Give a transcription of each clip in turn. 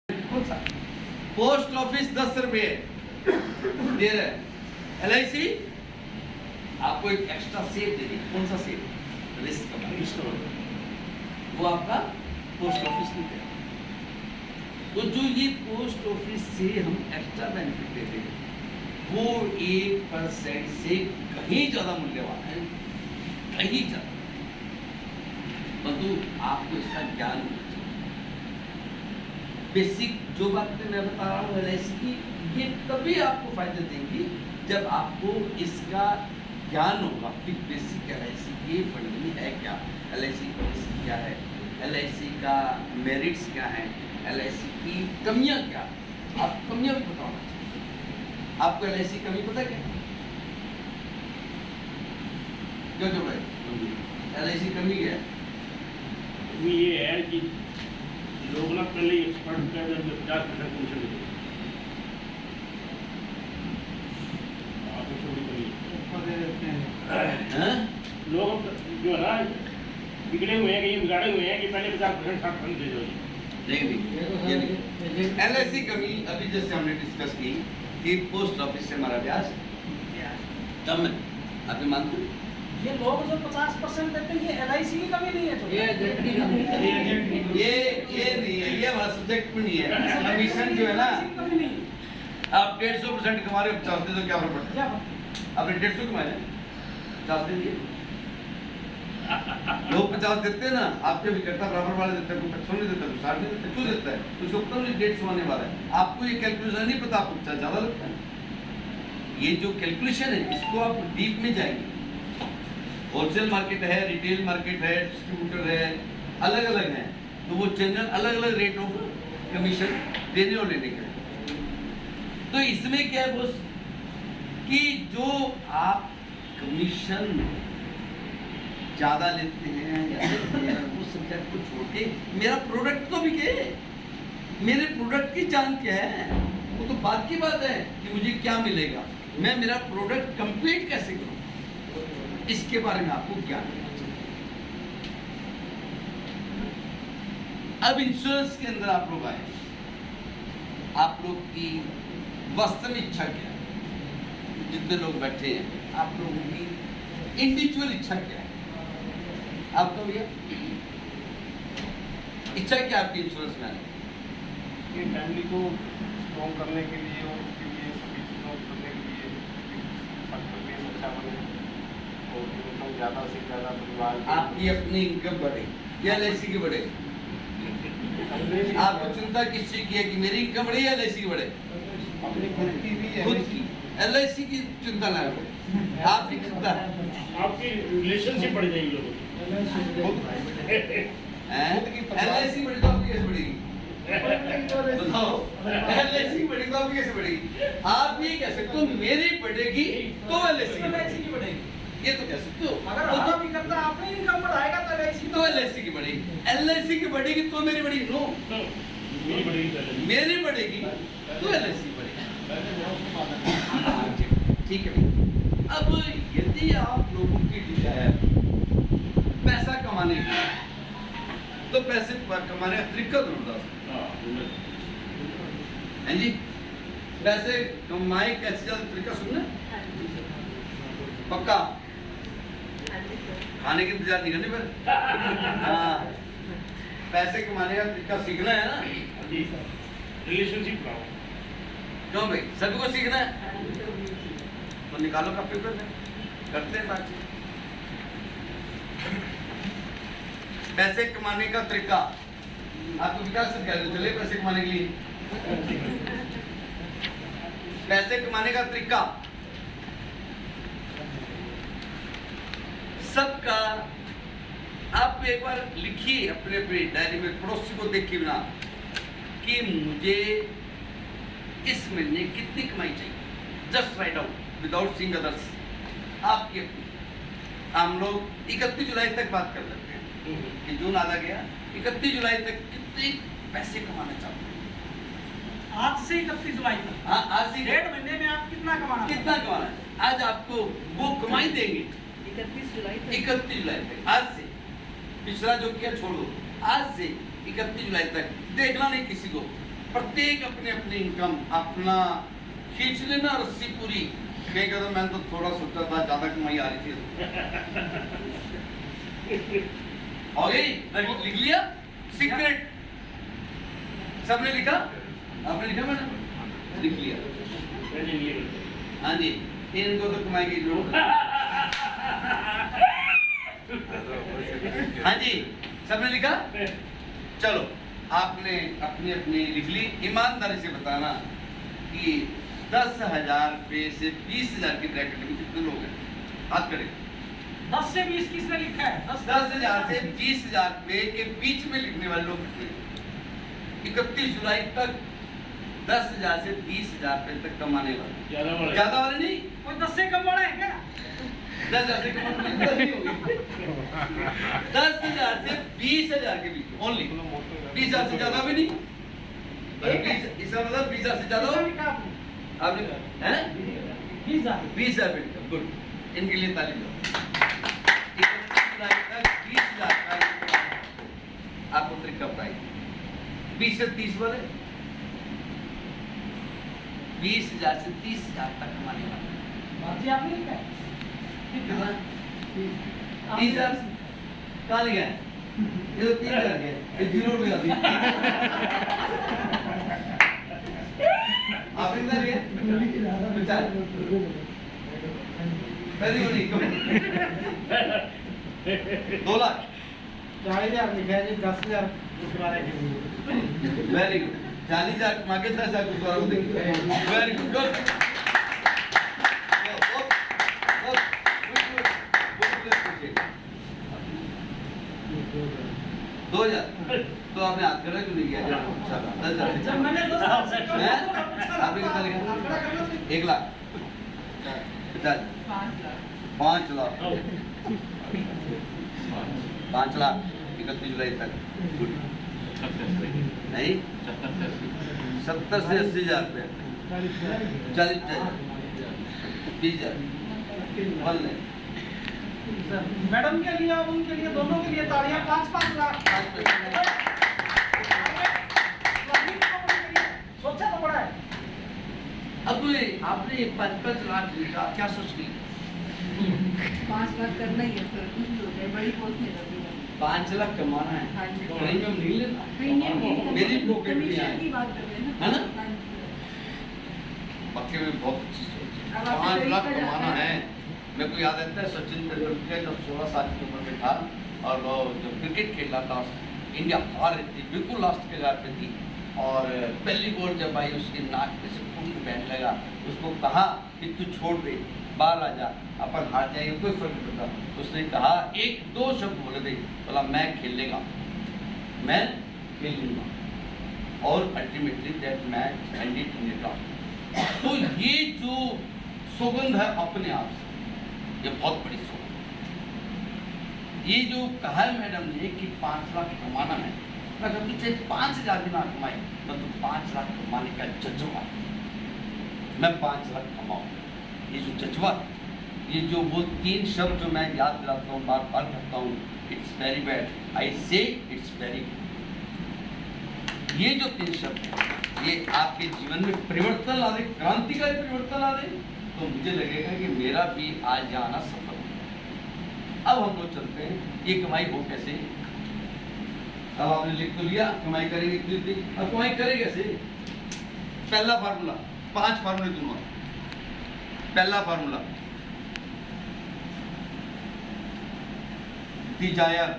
Post office 10 रुपये दे रहा है, LIC आपको एक एक्स्ट्रा सेव दे दी। कौन सा सेव? रिस्क का, वो आपका पोस्ट ऑफिस नहीं दे। तो जो ये पोस्ट ऑफिस से हम एक्स्ट्रा बेनिफिट देते हैं वो 1% से कहीं ज्यादा मूल्यवान है, कहीं ज्यादा। परंतु आपको इसका ज्ञान होना चाहिए। बेसिक जो बात मैं बता रहा हूँ LIC की, ये तभी आपको फायदे देंगी जब आपको इसका ज्ञान होगा कि बेसिक LIC के फंड में है क्या, LIC पॉलिसी क्या है, LIC का मेरिट्स क्या है, LIC की कमियां क्या। आप कमियां भी बताना चाहिए। आपको LIC कमी पता है क्या? क्यों क्यों भाई LIC कमी क्या है? ये है कि लोग ना पहले एक्सपर्ट का 50% कमीशन देते हैं। आपको छोटी लोग जो है ना बिगड़े हुए हैं कि ये बिगाड़े हुए हैं कि पहले 50% 60% दे दो। नहीं LIC कमी अभी जैसे हमने डिस्कस की कि पोस्ट ऑफिस से हमारा ब्याज कम है, आप ये मानते हैं? ये लोग जो 50% देते हैं ये LIC की कमी नहीं है। ये नहीं है, ये हमारा सब्जेक्ट में नहीं है। कमीशन जो है ना, आप 150% कमा रहे हो, 50 दे दो, क्या फर्क पड़ता है? आपने 150 कमाया, 50 दे दिए। लोग 50 देते हैं ना, आपके भी करता बराबर वाले देते हैं, कोई 55 नहीं देता, कोई 60 नहीं देता, क्यों देता है? तो उसको पता नहीं 150 आने वाला है। आपको ये कैलकुलेशन नहीं पता, आपको 50 ज्यादा लगता है। ये जो कैलकुलेशन है इसको आप डीप में जाएंगे। होलसेल मार्केट है, रिटेल मार्केट है, डिस्ट्रीब्यूटर है, अलग अलग है, तो वो चैनल अलग अलग रेट ऑफ कमीशन देने और लेने का है। तो इसमें क्या है बॉस कि जो आप कमीशन ज्यादा लेते हैं या लेते हैं उस सब्जेक्ट को छोड़ के मेरा प्रोडक्ट तो बिके, मेरे प्रोडक्ट की जान क्या है, वो तो बात की बात है कि मुझे क्या मिलेगा, मैं मेरा प्रोडक्ट कंप्लीट कैसे करूं, इसके बारे में आपको ज्ञान होना चाहिए। अब इंश्योरेंस के अंदर आप लोग आए, आप लोग की वास्तविक इच्छा क्या है? जितने लोग बैठे हैं आप लोगों की इंडिविजुअल इच्छा क्या है? आपका भैया इच्छा क्या आपकी इंश्योरेंस में? ये फैमिली को स्ट्रॉन्ग करने के लिए और उसके लिए सभी चीज़ों करने के लिए बेस अच्छा बने और इनकम ज़्यादा से ज़्यादा परिवार आपकी अपनी इनकम बढ़े या LIC की बढ़े? आपको चिंता किस चीज की है कि मेरी इनकम बढ़े या LIC की बढ़े? अपनी खुद की भी खुद की। LIC की चिंता ना करो, आपकी चिंता है। आपकी रिलेशनशिप बढ़ जाएगी लोगों की। LIC बढ़ी तो आपकी कैसे बढ़ेगी? बताओ, LIC बढ़ी तो आपकी कैसे बढ़ेगी? आप ये कह सकते हो मेरी बढ़ेगी तो LIC की बढ़ेगी, ये तो कह सकते हो। अगर आप भी करता आपने इनकम बढ़ाएगा तो LIC तो LIC की बढ़ेगी, LIC की बढ़ेगी तो मेरी बढ़ेगी? नो, मेरी बढ़ेगी पहले। मेरी बढ़ेगी तो LIC की बढ़ेगी। ठीक है। अब यदि आप लोगों की डिजायर पैसा कमाने की, तो पैसे कमाने का तरीका जरूर बता सकते हैं जी। पैसे कमाए कैसे ज्यादा तरीका सुनना पक्का, खाने की इंतजार नहीं करनी फिर। हाँ, पैसे कमाने का तरीका सीखना है ना जी, रिलेशनशिप का क्यों भाई, सभी को सीखना है तो निकालो का पेपर में करते हैं बातचीत। पैसे कमाने का तरीका आपको विकास से क्या चले पैसे कमाने के लिए? पैसे कमाने का तरीका सबका, आप एक बार लिखिए अपने अपने डायरी में, पड़ोसी को देख के बिना कि मुझे इस महीने कितनी कमाई चाहिए। Just right out without seeing others. आपकी हम लोग 31 जुलाई तक बात कर लेते हैं कि जून आधा गया, 31 जुलाई तक कितने पैसे कमाना चाहते हैं? आज से 31 जुलाई तक। हाँ, आज से 1.5 महीने में आप कितना कमाना है? आज आपको वो कमाई देंगे 31 जुलाई तक। 31 जुलाई तक, आज से। पिछला जो किया छोड़ दो, आज से 31 जुलाई तक देखना नहीं किसी को, प्रत्येक अपने अपनी इनकम अपना खींच लेना रस्सी पूरी। कहीं कहता मैंने तो थोड़ा सोचा था, ज्यादा कमाई आ रही थी। हो गई? लिख लिया सीक्रेट? सबने लिखा? आपने लिखा मैडम? लिख लिया? हाँ जी, इनको तो कमाई की जरूरत है। हाँ जी, सबने लिखा? चलो आपने अपनी अपनी लिख ली। ईमानदारी से बताना कि 10,000 रुपये से 20,000 की ब्रैकेट में कितने लोग हैं? हाथ करें। 10 से 20 किसने लिखा है? 10,000 से 20,000 रुपये के बीच में लिखने वाले लोग कितने? 31 जुलाई तक 10,000 से 20,000 रुपये तक कमाने वाले। ज्यादा वाले नहीं। कोई 10 से कम वाला है क्या? 10,000 से कम नहीं होगी। 10,000 से 20,000 के बीच ओनली। 20,000 से ज्यादा भी नहीं। इसका मतलब 20,000 से ज्यादा हो। लिखा आपने? आपने हैं? 20,000। 20,000 रुपये। गुड, इनके लिए ताली दो। 31 जुलाई तक 20,000 का आपको तरीका बताइए। 20 से 30 वाले, 20,000 से 30,000 तक कमाने वाले। जी आपने लिखा है? कितना? 30,000 कहाँ लिखा है? ये तो 3,000 है, ये 0 रुपये का दिया। आपने कितना लिया? 2 लाख। 40,000 लिखा है जी, 10,000 गुरुद्वारे के लिए। Very good. 40,000 कमा के 10,000 गुरुद्वारा को देंगे। Very good, good. 2,000 तो आपने हाथ खड़ा क्यों नहीं किया? 10,000 जब मैंने 10 साल से कम हैं? तो आपने कितना लिखा? आंकड़ा करना था। 1 लाख 50 5 लाख 5 लाख 31 जुलाई तक। गुड। नहीं 70 से 80,000 रुपये 40,000 30,000 वन नहीं। मैडम के लिए और उनके लिए, दोनों के लिए तालियां। 5-5 लाख। सोचा तो बड़ा है। अब ये आपने 5-5 लाख लिखा, क्या सोच रही? 5 लाख करना ही है सर, कुछ तो है, बड़ी पोस्ट नहीं लगती है। 5 लाख कमाना है। हाँ जी। प्रीमियम नहीं लेना। प्रीमियम मेरी पॉकेट में कमीशन आए की बात कर रहे हैं है ना? हाँ जी। पक्के में बहुत अच्छी सोच है। अब आपके 5 लाख तरीका कमाना जाता है। है। मेरे को याद आता है सचिन तेंदुलकर जब 16 साल की उम्र में था और वो जब क्रिकेट खेला था, इंडिया हार रही थी, बिल्कुल लास्ट के घर पे थी, और पहली बॉल जब आई उसके नाक पे से खून बहने लगा। उसको कहा कि तू छोड़ दे, बाहर आ जा, अपन हार जाएंगे, कोई फर्क नहीं पड़ता। उसने कहा 1-2 शब्द बोले थे, बोला मैं खेलेगा, मैं खेल लूँगा, और ultimately that match ended in draw. तो ये जो सौगंध है अपने आप से, ये बहुत बड़ी सौगंध। ये जो कहा है मैडम ने कि 5 लाख कमाना है, मैं कहती चाहे 5,000 भी ना कमाए, मैं तो 5 लाख कमाने का जज्बा, मैं 5 लाख कमाऊँ। ये जो जज्बा, ये जो वो 3 शब्द जो मैं याद दिलाता हूँ, बार बार करता हूँ, इट्स वेरी बैड, आई से इट्स वेरी गुड। ये जो 3 शब्द हैं, ये आपके जीवन में परिवर्तन ला दे, क्रांतिकारी परिवर्तन ला दे, तो मुझे लगेगा कि मेरा भी आज जाना सफल हो। अब हम लोग चलते हैं, ये कमाई हो कैसे? अब आपने लिख तो लिया कमाई करेंगे कितनी, अब कमाई करें कैसे? पहला फार्मूला, 5 फार्मूले दूंगा। पहला formula, desire,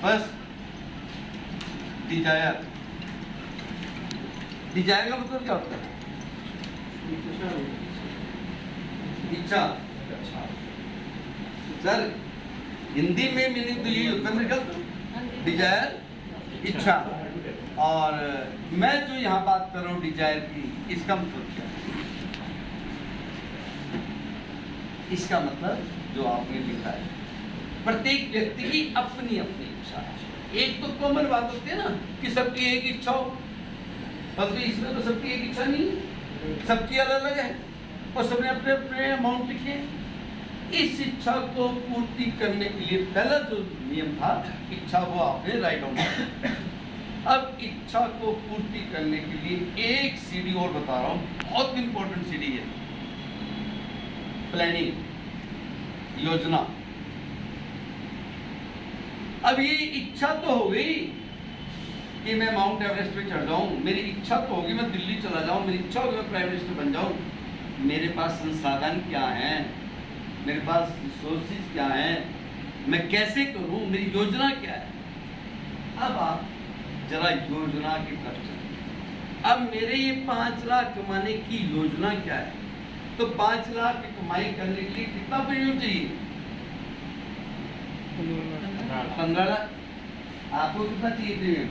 first desire. Desire का मतलब क्या होता है? इच्छा। सर हिंदी में मीनिंग तो यही होता है मेरे ख्याल से, डिजायर इच्छा। और मैं जो यहाँ बात कर रहा हूँ डिजायर की, इसका मतलब क्या है? इसका मतलब जो आपने लिखा है, प्रत्येक व्यक्ति की अपनी अपनी इच्छा है। एक तो कॉमन बात होती है ना कि सबकी एक इच्छा हो, परंतु इसमें तो सबकी एक इच्छा नहीं है, सबकी अलग अलग है, और सबने अपने अपने अमाउंट लिखे हैं। इस इच्छा को पूर्ति करने के लिए पहला जो नियम था, इच्छा वो आपने राइट डाउन किया। अब इच्छा को पूर्ति करने के लिए एक सीढ़ी और बता रहा हूं, बहुत इंपॉर्टेंट सीढ़ी है, प्लानिंग, योजना। अब ये इच्छा तो हो गई कि मैं माउंट एवरेस्ट पे चढ़ जाऊं, मेरी इच्छा तो होगी मैं दिल्ली चला जाऊं, मेरी इच्छा होगी मैं प्राइम मिनिस्टर बन जाऊं। मेरे पास संसाधन क्या हैं, मेरे पास रिसोर्सेज क्या हैं, मैं कैसे करूं, मेरी योजना क्या है। अब आप जरा योजना की तरफ चलें। अब मेरे ये 5 लाख कमाने की योजना क्या है? तो 5 लाख की कमाई करने के लिए कितना प्रीमियम चाहिए? 15 लाख। आपको कितना चाहिए प्रीमियम?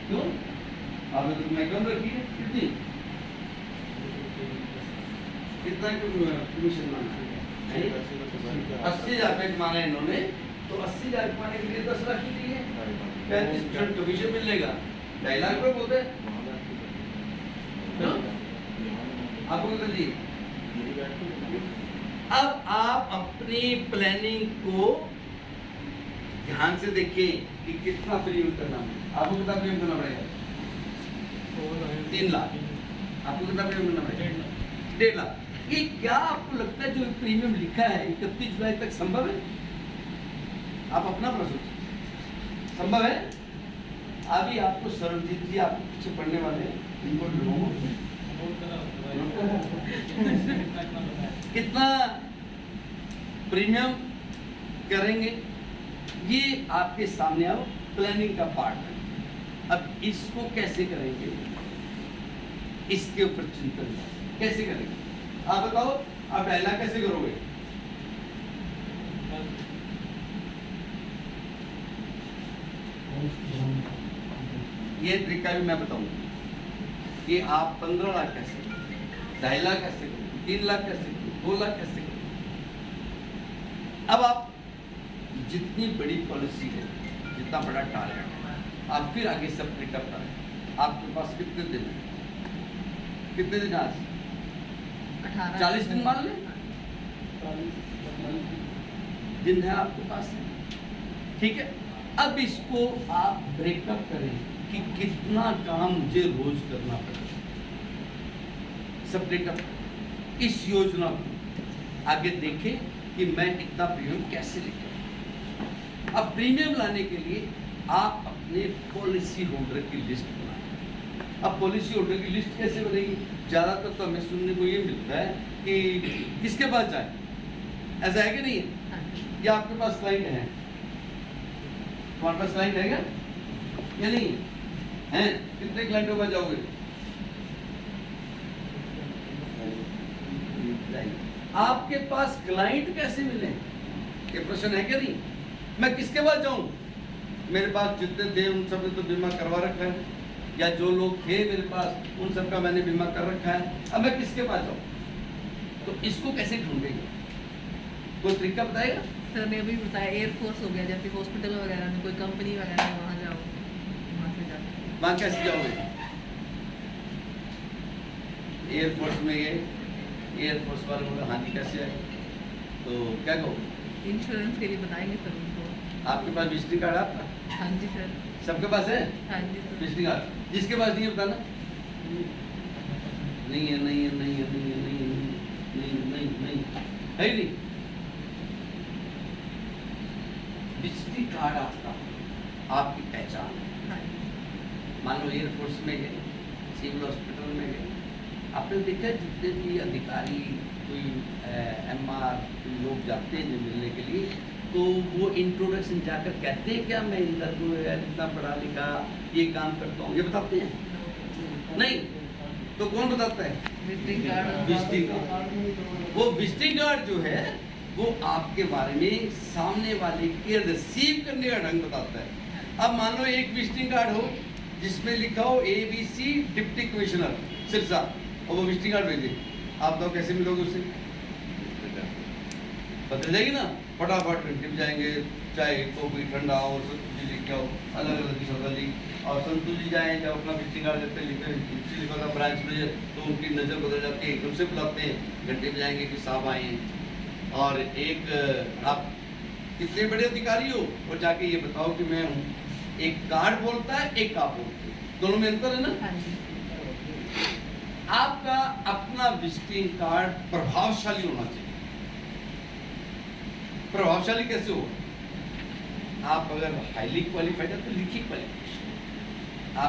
क्यों? आपने तो मैं कम रखी है, कितनी? कितना कमीशन मांगा है? 80,000 रुपये मांगा है इन्होंने, तो 80,000 कमाने के लिए 10 लाख ही चाहिए, 35% कमीशन मिलेगा, 2.5 लाख रुपये बोलते हैं। आपको कितना चाहिए? अब आप अपनी प्लानिंग को ध्यान से देखिए कि कितना प्रीमियम करना है। आपको कितना प्रीमियम करना पड़ेगा? 3 लाख। आपको कितना प्रीमियम करना पड़ेगा? 1.5 लाख। ये क्या आपको लगता है जो प्रीमियम लिखा है 31 जुलाई तक संभव है? आप अपना प्रश्न सोचिए, संभव है? अभी आपको सरबजीत जी आपको पीछे पढ़ने वाले हैं, इनको ढूंढो कितना प्रीमियम करेंगे। ये आपके सामने आओ, प्लानिंग का पार्ट है। अब इसको कैसे करेंगे, इसके ऊपर चिंतन कैसे करेंगे, आप बताओ। आप 2.5 लाख कैसे करोगे? ये तरीका भी मैं बताऊंगा कि आप 15 लाख कैसे, 2.5 लाख कैसे करोगे, 3 लाख कैसे करोगे, 2 लाख कैसे करोगे। अब आप जितनी बड़ी पॉलिसी है, जितना बड़ा टारगेट है, आप फिर आगे सब पिकअप करें। आपके पास कितने दिन है? कितने दिन आज? 40 दिन मान लें, दिन है आपके पास, ठीक है। अब इसको आप ब्रेकअप करें कि कितना काम मुझे रोज करना पड़ेगा, सब ब्रेकअप। इस योजना को आगे देखें कि मैं इतना प्रीमियम कैसे लेकर। अब प्रीमियम लाने के लिए आप अपने पॉलिसी होल्डर की लिस्ट बनाएं। अब पॉलिसी होल्डर की लिस्ट कैसे बनेगी? ज़्यादातर तो हमें सुनने को ये मिलता है कि किसके पास जाए, ऐसा है कि नहीं है? या आपके पास क्लाइंट है? तुम्हारे पास क्लाइंट है क्या या नहीं है? कितने क्लाइंटों पर जाओगे? आपके पास क्लाइंट कैसे मिले, ये प्रश्न है क्या नहीं? मैं किसके पास जाऊं? मेरे पास जितने थे उन सब ने तो बीमा करवा रखा है, या जो लोग थे मेरे पास उन सब का मैंने बीमा कर रखा है। अब मैं किसके पास जाऊं? तो इसको कैसे ढूंढेंगे, कोई तरीका बताएगा? सर ने अभी बताया एयरफोर्स हो गया, जैसे हॉस्पिटल वगैरह में कोई कंपनी वगैरह है, वहाँ जाओ, वहाँ से जाओ। वहाँ कैसे जाओगे? एयरफोर्स में गए, एयरफोर्स वाले बोला हाँ जी कैसे आए, तो क्या कहो? इंश्योरेंस के लिए बताएंगे सर उनको। आपके पास विजिटिंग कार्ड है आपका? हाँ जी सर। सबके पास है हाँ जी सर। Visiting card? जिसके पास नहीं है बताना। नहीं है, नहीं है, नहीं है, नहीं है, नहीं है, नहीं नहीं नहीं है ही नहीं। विजिटिंग कार्ड आपका, आपकी पहचान है। हाँ जी। मान लो एयरफोर्स में गए, सिविल हॉस्पिटल में गए, आपने देखा जितने भी अधिकारी कोई MR लोग जाते हैं मिलने के लिए, तो वो इंट्रोडक्शन जाकर कहते हैं क्या मैं इधर को इतना पढ़ा लिखा ये काम करता हूँ, ये बताते हैं? नहीं, तो कौन बताता है? Visiting card. Visiting card. वो विजिटिंग कार्ड जो है वो आपके बारे में सामने वाले के रिसीव करने का ढंग बताता है। अब मान लो एक विजिटिंग कार्ड हो जिसमें लिखा हो ABC डिप्टी कमिश्नर सिरसा, और वो विजिटिंग कार्ड भेजे, आप तो कैसे मिलोगे उससे? बदल जाएगी ना, फटाफट घंटे में जाएंगे, चाय कॉफी ठंडा और संतु जी लेके आओ, अलग अलग की सौदा जी, और संतु जी जाए जब अपना विजिटिंग कार्ड देते लिखते लिखा था ब्रांच में, तो उनकी नज़र बदल जाती है, एकदम से बुलाते हैं, घंटे में जाएंगे कि साहब आए हैं, और एक आप कितने बड़े अधिकारी हो और जाके ये बताओ कि मैं हूँ। एक कार्ड बोलता है, एक आप बोलते हो, दोनों में अंतर है ना। हाँ जी। आपका अपना विजिटिंग कार्ड प्रभावशाली होना चाहिए। प्रभावशाली कैसे होगा? आप अगर हाईली क्वालिफाइड है तो लिखिए क्वालिफिकेशन,